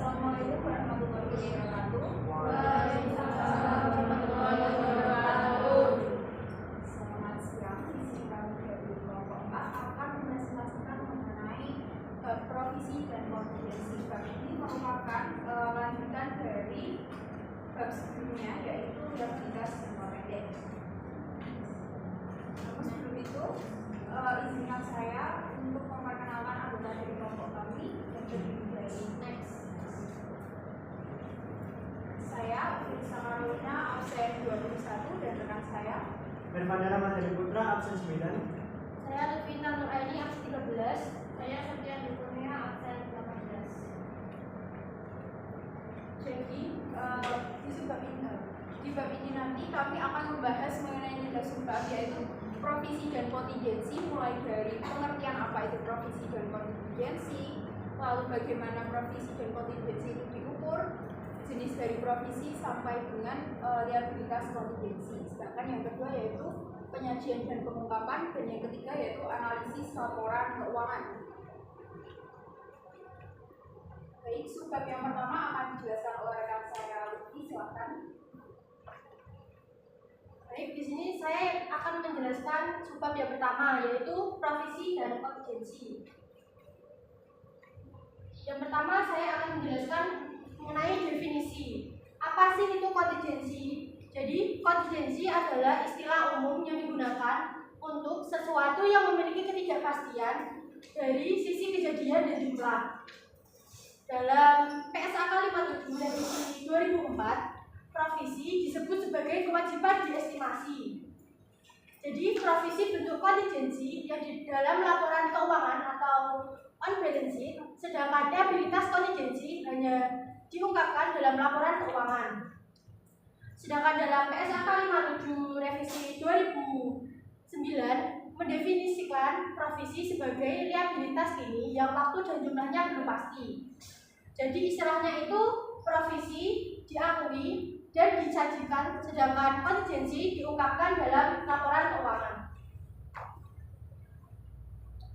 Assalamualaikum warahmatullahi wabarakatuh. Waalaikumsalam warahmatullahi wabarakatuh. Selamat siang. Di sini kami dari kelompok 4 akan mempresentasikan mengenai provisi dan kontingensi. Bab ini merupakan lanjutan dari bab sebelumnya, yaitu liabilitas jangka pendek. Namun sebelum itu, izinkan saya untuk memperkenalkan anggota dari kelompok kami yang terdiri dari saya, Firsa Karolina, absen 21, dan rekan saya Mirvandana Madani Putra, absen 9. Saya Lutfina Nuraini, absen 13. Saya Septian Kurnia, absen 18. Jadi di bab ini nanti kami akan membahas mengenai nilai sumpah, yaitu provisi dan kontingensi, mulai dari pengertian apa itu provisi dan kontingensi, lalu bagaimana provisi dan kontingensi itu diukur, jenis dari provisi sampai dengan liabilitas kontingensi. Sedangkan yang kedua yaitu penyajian dan pengungkapan, dan yang ketiga yaitu analisis laporan keuangan. Baik, subbab yang pertama akan dijelaskan oleh rekan saya Lutfi, silakan. Baik, di sini saya akan menjelaskan subbab yang pertama, yaitu provisi dan kontingensi. Yang pertama saya akan menjelaskan mengenai definisi. Apa sih itu kontingensi? Jadi, kontingensi adalah istilah umum yang digunakan untuk sesuatu yang memiliki ketidakpastian dari sisi kejadian dan jumlah. Dalam PSAK 57 revisi 2004, provisi disebut sebagai kewajiban diestimasi. Jadi, provisi bentuk kontingensi yang di dalam laporan keuangan atau on balance sheet, sedangkan liabilitas kontingensi hanya diungkapkan dalam laporan keuangan. Sedangkan dalam PSAK 57 revisi 2009 mendefinisikan provisi sebagai liabilitas kini yang waktu dan jumlahnya belum pasti. Jadi istilahnya itu provisi diakui dan disajikan, sedangkan kontingensi diungkapkan dalam laporan keuangan.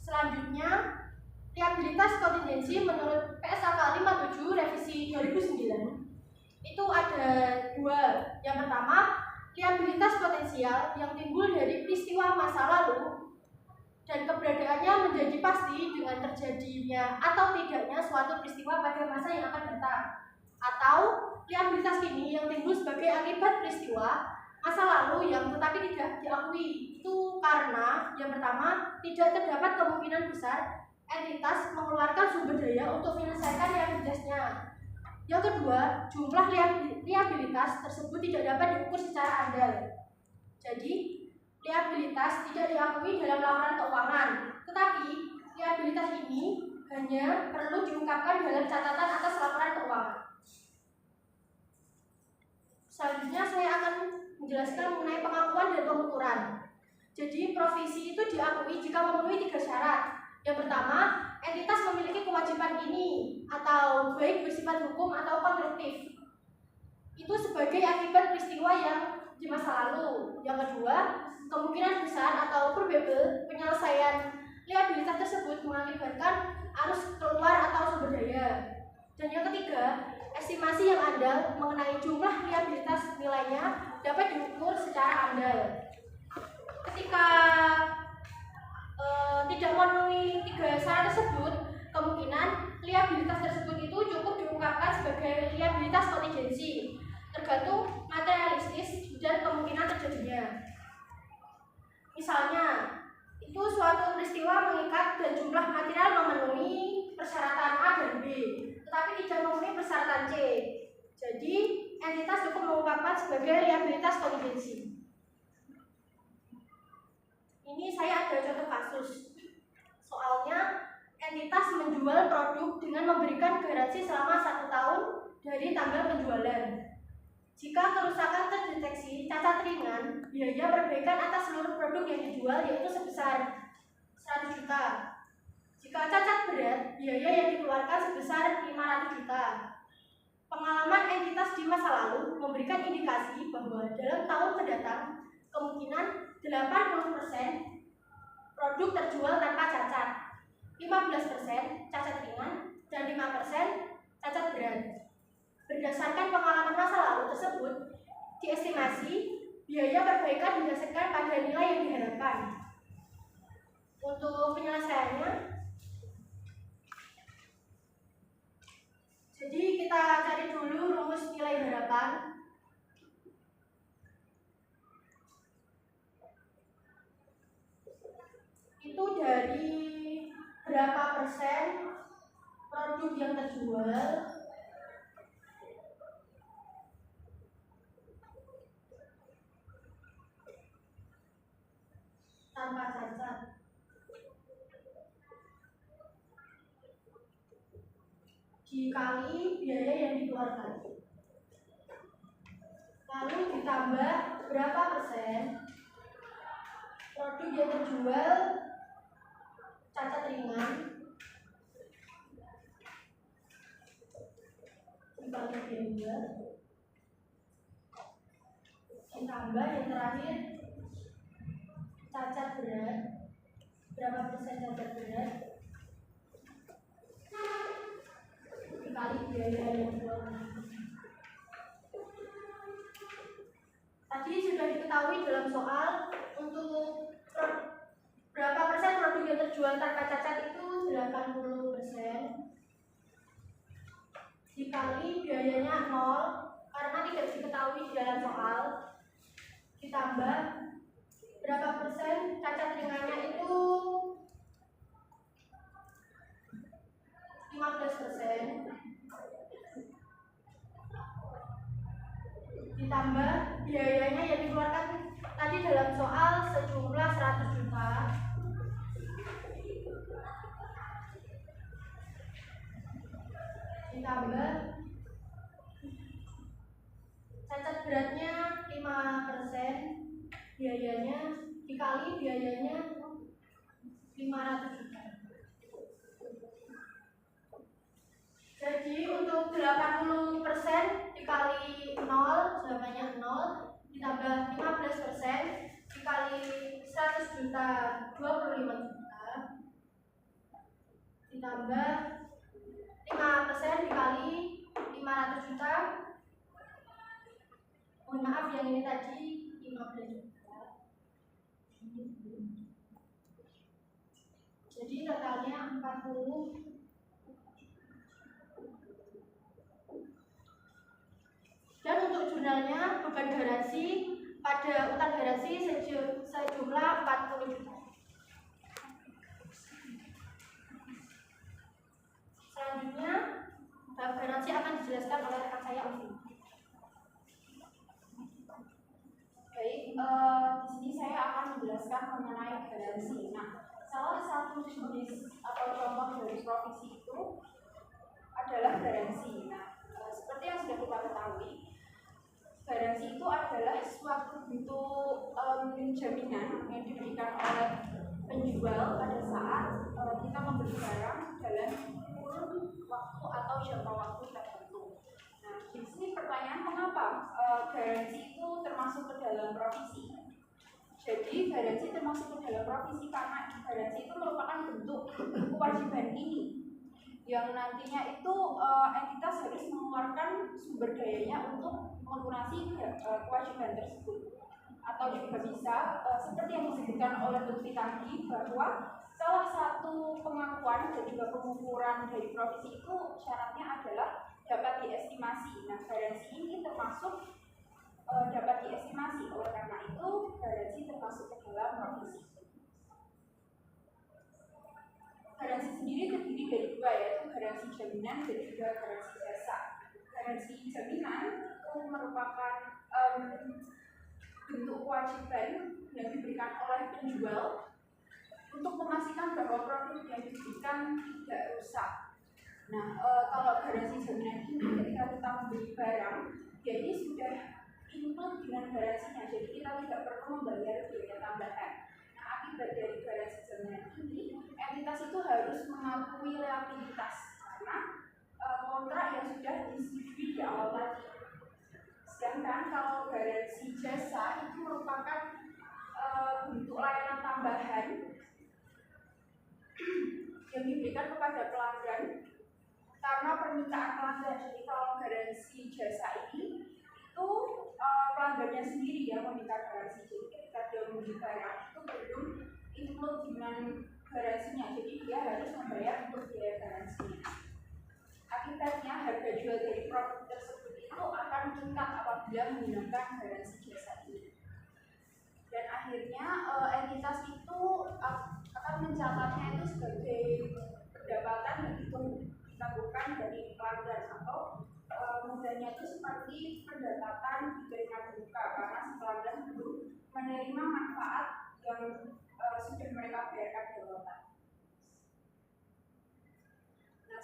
Selanjutnya, liabilitas kontingensi menurut PSAK 57 revisi 2009 itu ada dua. Yang pertama, liabilitas potensial yang timbul dari peristiwa masa lalu dan keberadaannya menjadi pasti dengan terjadinya atau tidaknya suatu peristiwa pada masa yang akan datang. Atau liabilitas kini yang timbul sebagai akibat peristiwa masa lalu yang tetapi tidak diakui. Itu karena yang pertama, tidak terdapat kemungkinan besar entitas mengeluarkan sumber daya untuk menyelesaikan liabilitasnya. Yang kedua, jumlah liabilitas tersebut tidak dapat diukur secara andal. Jadi, liabilitas tidak diakui dalam laporan keuangan, tetapi liabilitas ini hanya perlu diungkapkan dalam catatan atas laporan keuangan. Selanjutnya saya akan menjelaskan mengenai pengakuan dan pengukuran. Jadi, provisi itu diakui jika memenuhi 3 syarat. Yang pertama, entitas memiliki kewajiban ini atau baik bersifat hukum atau konstruktif. Itu sebagai akibat peristiwa yang di masa lalu. Yang kedua, kemungkinan besar atau probable penyelesaian liabilitas tersebut mengakibatkan arus keluar atau sumber daya. Dan yang ketiga, estimasi yang andal mengenai jumlah liabilitas nilainya dapat diukur secara andal. Ketika tidak memenuhi 3 syarat tersebut, kemungkinan liabilitas tersebut itu cukup diungkapkan sebagai liabilitas kontingensi, tergantung materialistis dan kemungkinan terjadinya. Misalnya, itu suatu peristiwa mengikat dan jumlah material memenuhi persyaratan A dan B, tetapi tidak memenuhi persyaratan C. Jadi, entitas cukup mengungkapkan sebagai liabilitas kontingensi. Ini saya ada contoh kasus. Soalnya, entitas menjual produk dengan memberikan garansi selama 1 tahun dari tanggal penjualan. Jika kerusakan terdeteksi cacat ringan, biaya perbaikan atas seluruh produk yang dijual yaitu sebesar 100 juta. Jika cacat berat, biaya yang dikeluarkan sebesar 500 juta. Pengalaman entitas di masa lalu memberikan indikasi bahwa dalam tahun mendatang kemungkinan 80% produk terjual tanpa cacat, 15% cacat ringan, dan 5% cacat berat. produk yang terjual tanpa cacat dikali biaya yang dikeluarkan, lalu ditambah berapa persen produk yang terjual cacat ringan dibagi biaya, ditambah yang terakhir cacat berat, berapa persen cacat berat dikali biaya yang dikeluarkan. Tadi sudah diketahui dalam soal untuk berapa persen produk yang terjual tanpa cacat itu 80%, dikali biayanya 0 karena tidak diketahui di dalam soal, ditambah berapa persen cacat ringannya itu 15%, ditambah biayanya yang dikeluarkan tadi dalam soal sejumlah 100 juta, ditambah cacat beratnya 5%, biayanya dikali biayanya 500 juta. Jadi untuk 80% dikali 0 jawabannya 0, ditambah 15% dikali 100 juta 25 juta, ditambah 5% dikali 500 juta, mohon maaf yang ini tadi 15 juta. Jadi totalnya 40. Dan untuk jurnalnya beban garansi pada utang garansi sejumlah 40 juta. Selanjutnya bab garansi akan dijelaskan oleh rekan saya Ufi. Baik, di sini saya akan menjelaskan mengenai garansi. Nah, salah satu jenis atau contoh dari provisi itu adalah garansi. Nah, seperti yang sudah kita ketahui, garansi itu adalah suatu bentuk jaminan yang diberikan oleh penjual pada saat kita membeli barang dalam kurun waktu atau jangka waktu tertentu. Nah, di sini pertanyaan mengapa garansi itu termasuk ke dalam provisi? Jadi garansi termasuk ke dalam provisi karena garansi itu merupakan bentuk kewajiban ini yang nantinya itu entitas harus mengeluarkan sumber dayanya untuk melunasi kewajiban tersebut. Atau juga bisa seperti yang disebutkan oleh Lutfi tadi, bahwa salah satu pengakuan dan juga pengukuran dari provisi itu syaratnya adalah dapat diestimasi. Nah, garansi ini termasuk dapat diestimasi, oleh karena itu garansi termasuk ke dalam provisi. Garansi sendiri terdiri dari dua, yaitu garansi jaminan dan juga garansi jasa. Garansi jaminan itu merupakan bentuk kewajiban yang diberikan oleh penjual untuk memastikan bahwa produk yang diberikan tidak rusak. Nah, kalau garansi jaminan ini ketika kita membeli barang, jadi sudah include dengan garansinya, jadi kita tidak perlu membayar biaya tambahan. Nah, akibat dari garansi jaminan ini, entitas itu harus mengakui liabilitas karena kontrak yang sudah disetujui di awal tadi. Sedangkan kalau garansi jasa itu merupakan bentuk layanan tambahan yang diberikan kepada pelanggan karena permintaan pelanggan. Jadi kalau garansi jasa ini itu pelanggannya sendiri yang meminta garansi. Jadi ketika dia membeli barang itu belum include dengan garansinya, jadi dia harus membayar untuk biaya garansinya. Akibatnya harga jual dari produk tersebut itu akan meningkat apabila menggunakan garansi jasa ini. Dan akhirnya entitas itu akan mencatatnya itu sebagai pendapatan yang ditangguhkan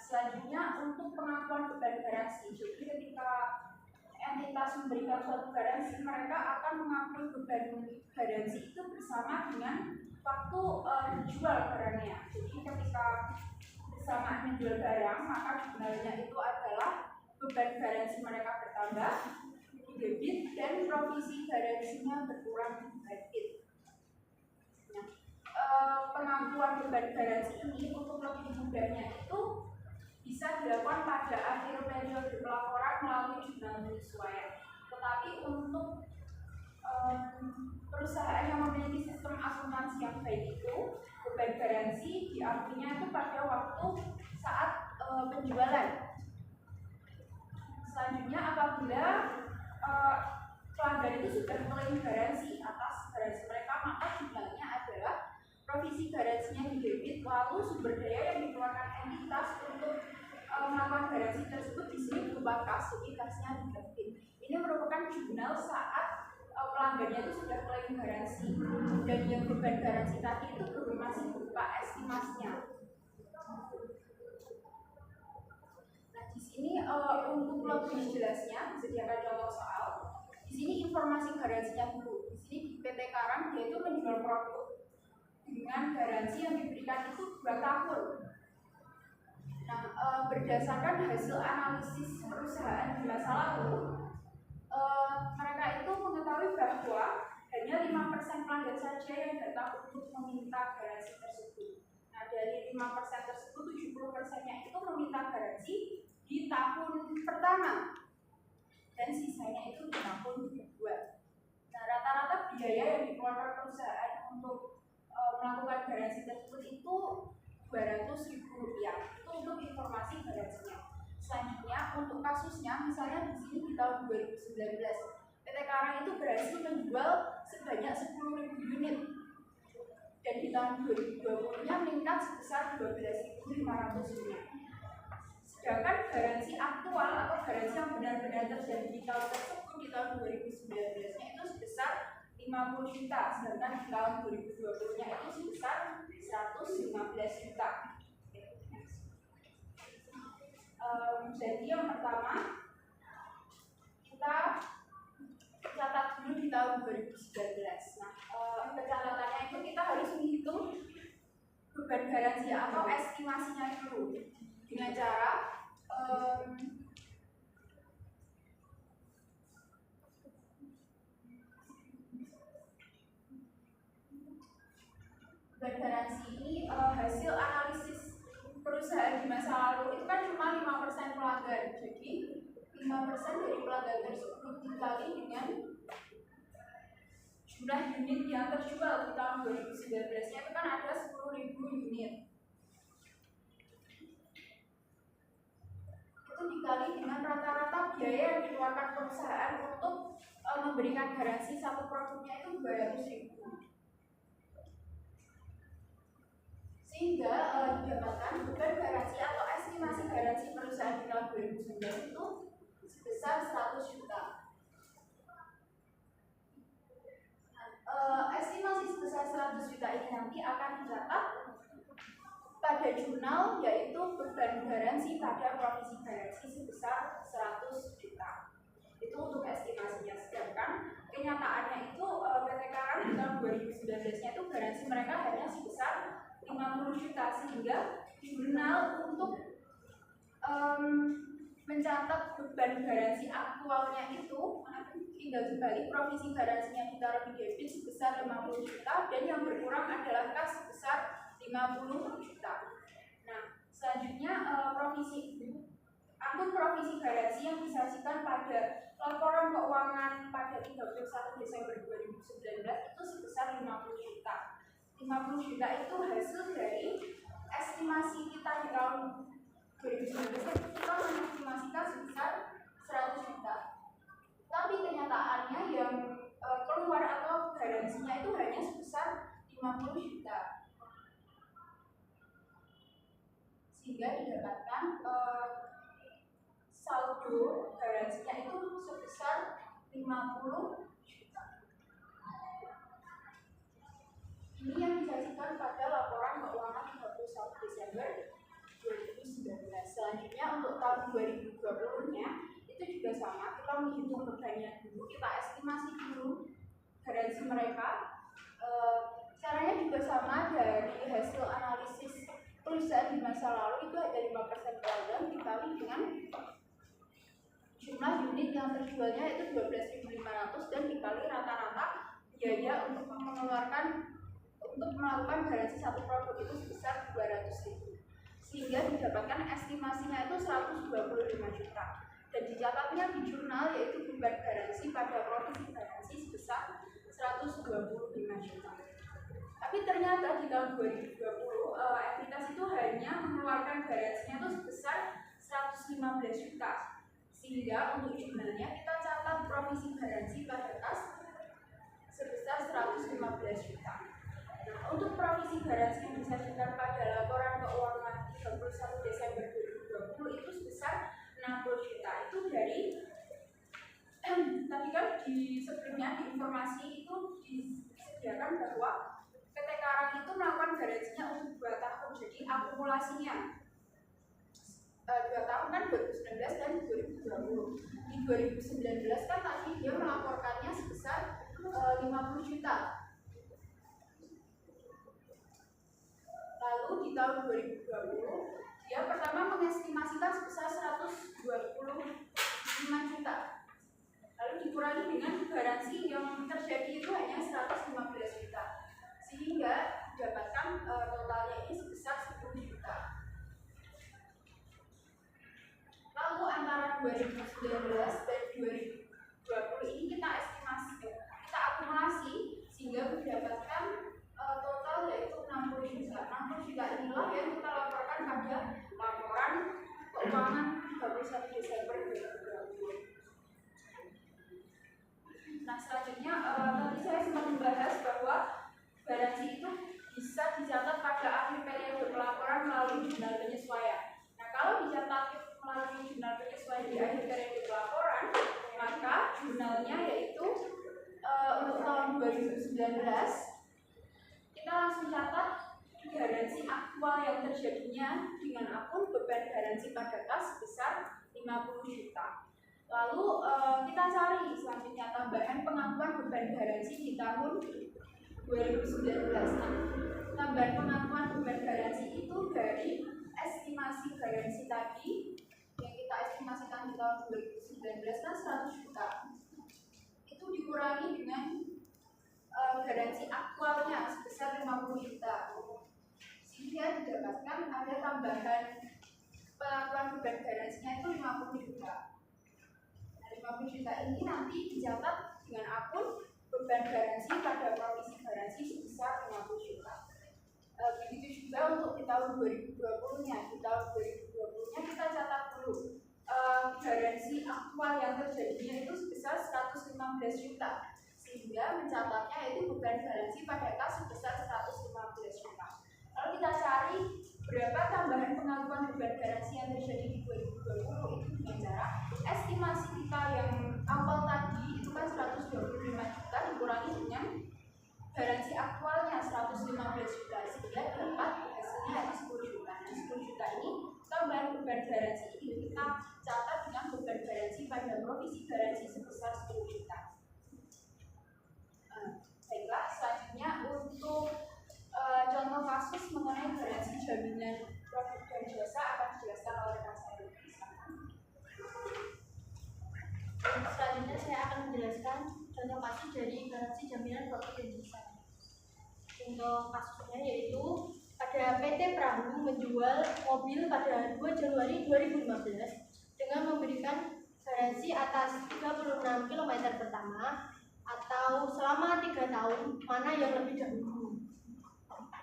selanjutnya untuk pengakuan beban garansi. Jadi ketika entitas memberikan suatu garansi, mereka akan mengakui beban garansi itu bersama dengan waktu dijual barangnya. Jadi ketika bersamaan menjual barang, maka jumlahnya itu adalah beban garansi mereka bertambah di debit dan provisi garansinya berkurang di debit. Pengakuan beban garansi ini untuk lebih mudahnya itu bisa dilakukan pada akhir periode pelaporan melalui jurnal penyesuaian. Tetapi untuk perusahaan yang memiliki sistem akuntansi yang baik itu, beban garansi diartinya itu pada waktu saat penjualan. Selanjutnya apabila pelanggan itu sudah klaim garansi atas garansi mereka, maka jumlahnya adalah provisi garansinya di debit, lalu sumber daya yang dikeluarkan entitas untuk melakukan garansi tersebut di sini berupa kas, jadi kasnya di debit. Ini merupakan jurnal saat pelanggannya itu sudah klaim garansi, dan yang beban garansi tadi itu masih berupa estimasinya. Nah di sini untuk lebih jelasnya disediakan contoh soal. Di sini informasi garansinya dulu. Di sini di PT Karang dia itu menjual produk dengan garansi yang diberikan itu 2 tahun. Nah, berdasarkan hasil analisis perusahaan di masa lalu, mereka itu mengetahui bahwa hanya 5% pelanggan saja yang datang untuk meminta garansi tersebut. Nah, dari 5% tersebut, 70%-nya itu meminta garansi di tahun pertama dan sisanya itu di tahun kedua. Nah, rata-rata biaya yang dikeluarkan perusahaan untuk melakukan garansi tersebut itu Rp200.000. Itu untuk informasi garansinya. Selanjutnya untuk kasusnya, misalnya di sini di tahun 2019 PT Karang itu berhasil menjual sebanyak 10.000 unit, dan di tahun 2020-nya meningkat sebesar 12.500 unit. Sedangkan garansi aktual atau garansi yang benar-benar terjadi di tahun tersebut di tahun 2019-nya itu sebesar 50 juta, sedangkan di tahun 2020-nya itu sebesar 115 juta. Jadi yang pertama kita catat dulu di tahun 2019. Nah, pencatatannya itu kita harus menghitung beban garansi atau estimasinya dulu dengan cara beban garansi ini hasil analisis perusahaan di masa lalu itu kan cuma 5% pelanggan. Jadi 5% dari pelanggan tersebut dikali dengan jumlah unit yang terjual di tahun 2019-nya itu kan ada 10.000 unit. Itu dikali dengan rata-rata biaya yang dikeluarkan perusahaan untuk memberikan garansi satu produknya itu 200.000. Sehingga didapatkan beban garansi atau estimasi garansi perusahaan di tahun 2019 itu sebesar 100 juta. Estimasi sebesar 100 juta ini nanti akan dicatat pada jurnal, yaitu beban garansi pada provisi garansi sebesar 100 juta. Itu untuk estimasinya. Sedangkan kenyataannya itu PT Karang di tahun 2019-nya itu garansi mereka hanya sebesar 50 juta, sehingga jurnal untuk mencatat beban garansi aktualnya itu tinggal dibalik provisi garansinya ditaruh di debit sebesar 50 juta dan yang berkurang adalah kas sebesar 50 juta. Nah, selanjutnya akun provisi garansi yang disajikan pada laporan keuangan pada 31 Desember 2019 itu sebesar 50 juta. 50 juta itu hasil dari estimasi kita di tahun 2019, kita mengestimasikan sebesar 100 juta. Tapi kenyataannya yang keluar atau garansinya itu hanya sebesar 50 juta. Sehingga didapatkan saldo garansinya itu sebesar 50 juta. Ini yang disajikan pada laporan keuangan 31 Desember 2019. selanjutnya untuk tahun 2020-nya itu juga sama, kita menghitung bebannya dulu, kita estimasi dulu garansi mereka. Caranya juga sama, dari hasil analisis perusahaan di masa lalu itu ada 5% per bulan dikali dengan jumlah unit yang terjualnya itu 12.500 dan dikali rata-rata biaya untuk melakukan garansi satu produk itu sebesar 200.000, sehingga didapatkan estimasinya itu 125 juta. Dan dicatatnya di jurnal yaitu beban garansi pada provisi garansi sebesar 125 juta. Tapi ternyata di tahun 2020 entitas itu hanya mengeluarkan garansinya itu sebesar 115 juta. Sehingga untuk jurnalnya kita catat provisi garansi pada kas sebesar 115 juta. Nah, untuk provisi garansi yang disajikan pada laporan keuangan 31 Desember 2020 itu sebesar 60 juta. Itu dari tadi kan di sebelumnya di informasi itu disediakan bahwa PT Karang itu melakukan garansinya untuk 2 tahun. Jadi akumulasinya 2 tahun kan 2019 dan 2020. Di 2019 kan tadi dia melaporkannya sebesar 50 juta. Lalu di tahun 2020 dia pertama mengestimasikan sebesar 125 juta. Lalu dikurangi dengan garansi yang terjadi itu hanya 115 juta. Sehingga didapatkan totalnya ini sebesar 10 juta. Lalu antara 2019 dan 2020 ini kita estimasi, kita akumulasi sehingga mendapatkan total yaitu 60 juta. 60 juta inilah yang kita laporkan pada laporan keuangan 31 Desember 2020. Nah, selanjutnya tadi saya sempat membahas bahwa garansi itu bisa dicatat pada akhir periode pelaporan melalui jurnal penyesuaian. Nah, kalau dicatat melalui jurnal penyesuaian di akhir periode pelaporan, maka jurnalnya yaitu untuk tahun 2019 kita langsung catat garansi aktual yang terjadinya dengan akun beban garansi pada kas sebesar 50 juta. Lalu kita cari selanjutnya tambahan pengakuan beban garansi di tahun 2019. Tambahan pengakuan beban garansi itu dari estimasi garansi tadi yang kita estimasikan di tahun 2019 kan 100 juta. Itu dikurangi dengan garansi aktualnya sebesar 50 juta. Sehingga didapatkan ada tambahan pengakuan beban garansinya itu 50 juta. Nah, 50 juta ini nanti dicatat dengan akun beban garansi pada provisi garansi sebesar 50 juta. Begitu juga untuk di tahun 2020-nya. Di tahun 2020-nya kita catat dulu garansi aktual yang terjadinya itu sebesar 115 juta. Sehingga mencatatnya itu beban garansi pada kas sebesar 115 juta. Lalu kita cari berapa tambahan pengakuan beban garansi yang terjadi di 2020 itu dengan cara estimasi kita yang awal tadi itu kan 125 juta dikurangi dengan garansi aktualnya 115 juta sehingga dapat hasilnya ada 10 juta. Nah, 10 juta ini tambahan beban garansi ini kita catat dengan beban garansi pada provisi garansi sebesar 10 juta. Baiklah, selanjutnya untuk contoh kasus mengenai garansi jaminan produk dan jasa akan dijelaskan oleh Mas Heru. Selanjutnya saya akan menjelaskan contoh kasus dari garansi jaminan produk dan jasa. Contoh kasusnya yaitu pada PT Perahu menjual mobil pada 2 Januari 2015 dengan memberikan garansi atas 36 km pertama atau selama 3 tahun mana yang lebih dahulu.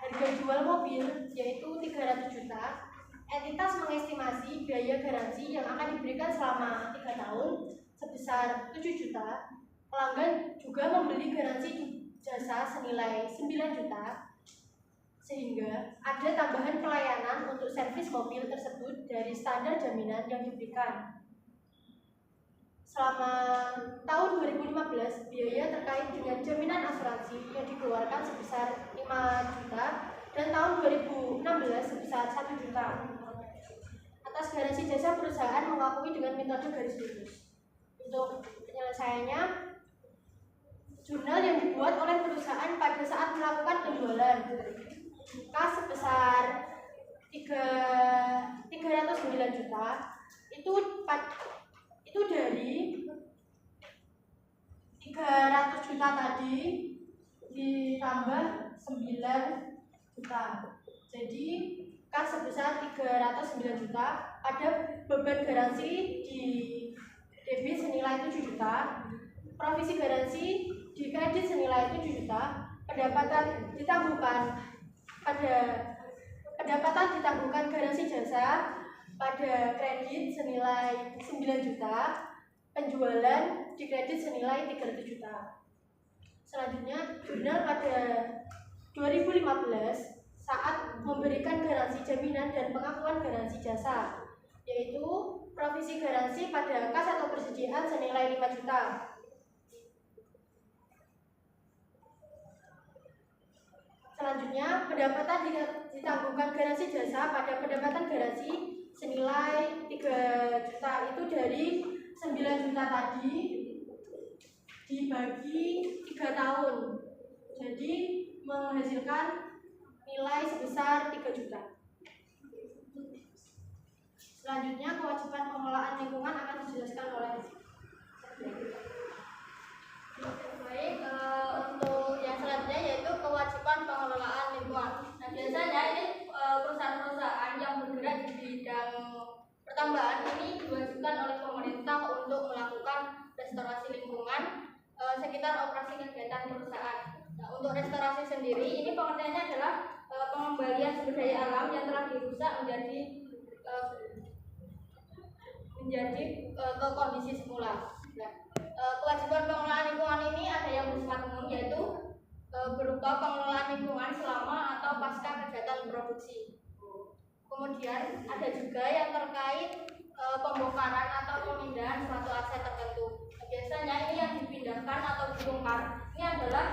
Harga jual mobil yaitu 300 juta. Entitas mengestimasi biaya garansi yang akan diberikan selama 3 tahun sebesar 7 juta. Pelanggan juga membeli garansi jasa senilai 9 juta. Sehingga ada tambahan pelayanan untuk servis mobil tersebut dari standar jaminan yang diberikan. Selama tahun 2015, biaya terkait dengan jaminan asuransi yang dikeluarkan sebesar 5 juta dan tahun 2016 sebesar 1 juta. Atas garansi jasa perusahaan mengakui dengan metode garis lurus. Untuk penyelesaiannya, jurnal yang dibuat oleh perusahaan pada saat melakukan penjualan kas sebesar 309 juta itu dari 300 juta tadi ditambah 9 juta. Jadi kas sebesar 309 juta, ada beban garansi di debit senilai 7 juta, provisi garansi di kredit senilai 7 juta, pendapatan ditangguhkan garansi jasa pada kredit senilai 9 juta, penjualan di kredit senilai 300 juta. Selanjutnya, jurnal pada 2015 saat memberikan garansi jaminan dan pengakuan garansi jasa, yaitu provisi garansi pada kas atau persediaan senilai 5 juta. Selanjutnya, pendapatan ditangguhkan garansi jasa pada pendapatan garansi senilai 3 juta itu dari 9 juta tadi dibagi 3 tahun. Jadi menghasilkan nilai sebesar 3 juta. Selanjutnya, kewajiban pengelolaan lingkungan akan dijelaskan oleh baik. Untuk yang selanjutnya yaitu kewajiban pengelolaan lingkungan. Nah, biasanya ini perusahaan-perusahaan yang bergerak di bidang pertambangan ini diwajibkan oleh pemerintah untuk melakukan restorasi lingkungan sekitar operasi kegiatan perusahaan. Nah, untuk restorasi sendiri ini pengertiannya adalah pengembalian sumber daya alam yang telah dirusak menjadi ke kondisi semula. Nah, kewajiban pengelolaan lingkungan ini ada yang bersifat umum, yaitu berupa pengelolaan lingkungan selama atau pasca kegiatan produksi. Kemudian ada juga yang terkait pembongkaran atau pemindahan suatu aset tertentu. Nah, biasanya ini yang dipindahkan atau dibongkar ini adalah